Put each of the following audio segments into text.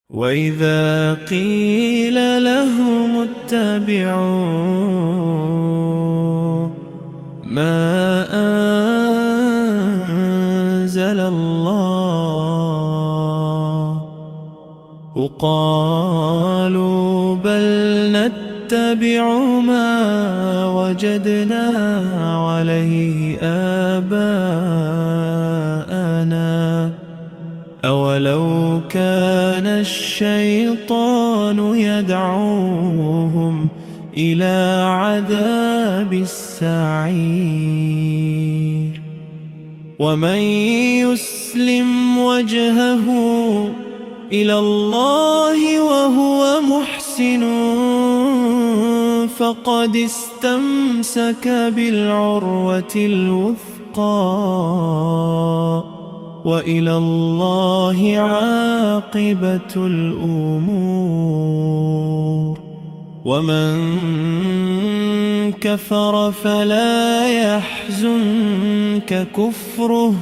وإذا قيل لهم اتبعوا ما أنزل الله قالوا بل نتبع ما وجدنا عليه آباءنا أولو كان الشيطان يدعوهم إلى عذاب السعير ومن يسلم وجهه إلى الله وهو محسن فقد استمسك بالعروة الوثقى وإلى الله عاقبة الأمور ومن كفر فلا يحزنك كفره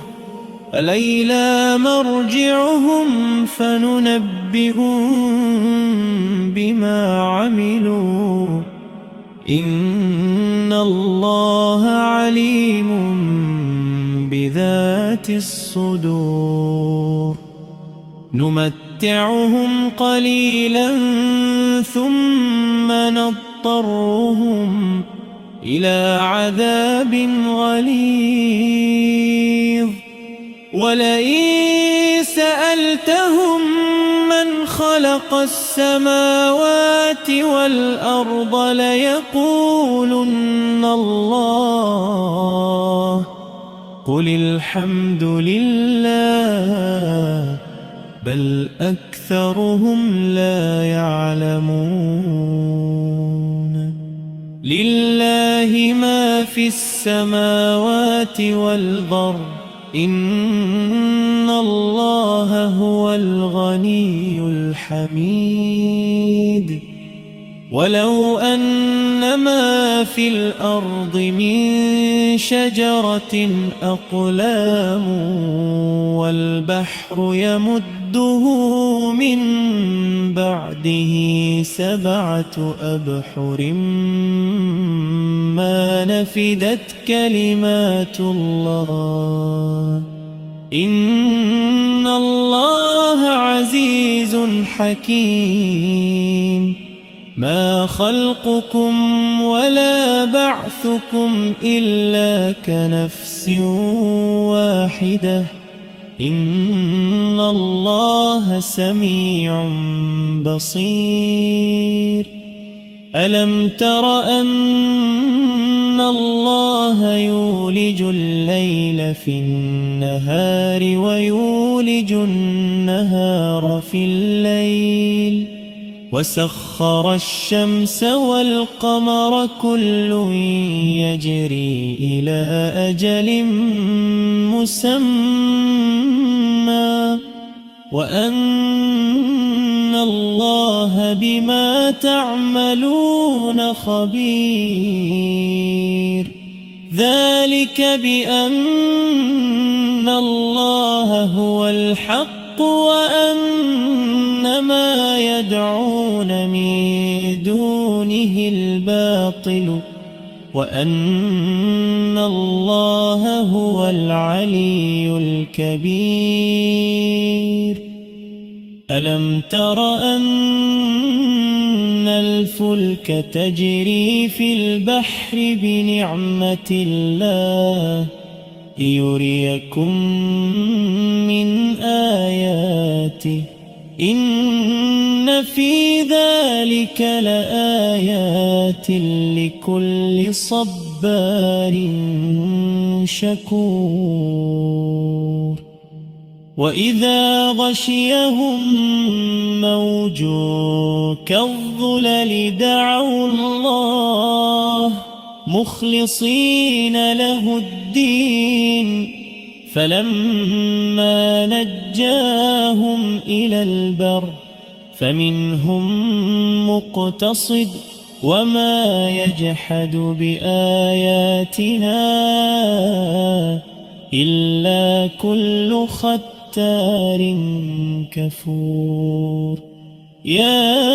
إلينا مرجعهم فننبئهم بما عملوا إن الله عليم بذات الصدور نمتعهم قليلا ثم نضطرهم إلى عذاب غليظ ولئن سألتهم من خلق السماوات والأرض ليقولن الله قل الحمد لله بل أكثرهم لا يعلمون لله ما في السماوات والأرض إن الله هو الغني الحميد ولو أن ما في الأرض من شجرة أقلام والبحر يمده من بعده 7 أبحر ما نفدت كلمات الله إن الله عزيز حكيم ما خلقكم ولا بعثكم إلا كنفس واحدة إن الله سميع بصير ألم تر أن الله يولج الليل في النهار ويولج النهار في الليل وسخر الشمس والقمر كل يجري إلى أجل مسمى وأن الله بما تعملون خبير ذلك بأن الله هو الحق وأن ما يدعون من دونه الباطل وأن الله هو العلي الكبير ألم تر أن الفلك تجري في البحر بنعمة الله ليريكم من آياته إن في ذلك لآيات لكل صبار شكور وإذا غشيهم موج كالظلل دعوا الله مخلصين له الدين فلما نجاهم إلى البر فمنهم مقتصد وما يجحد بآياتنا إلا كل ختار كفور يا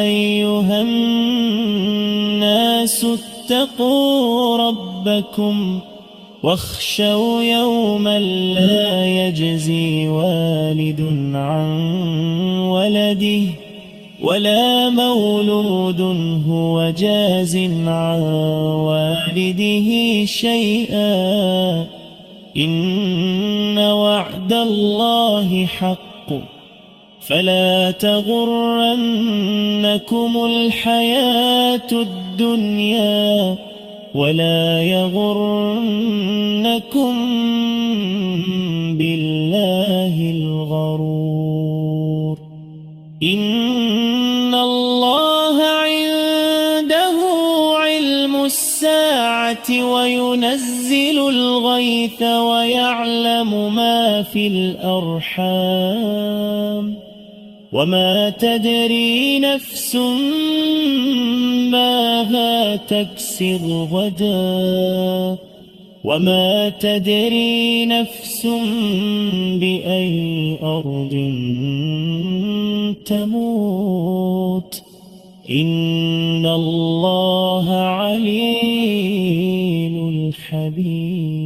أيها الناس اتقوا ربكم واخشوا يوما لا يجزي والد عن ولده ولا مولود هو جاز عن والده شيئا إن وعد الله حق فلا تغرنكم الحياة الدنيا ولا يغرنكم بالله الغرور إن الله عنده علم الساعة وينزل الغيث ويعلم ما في الأرحام وما تدري نفس ماذا تكسب غدا وما تدري نفس بأي أرض تموت إن الله عليم خبير.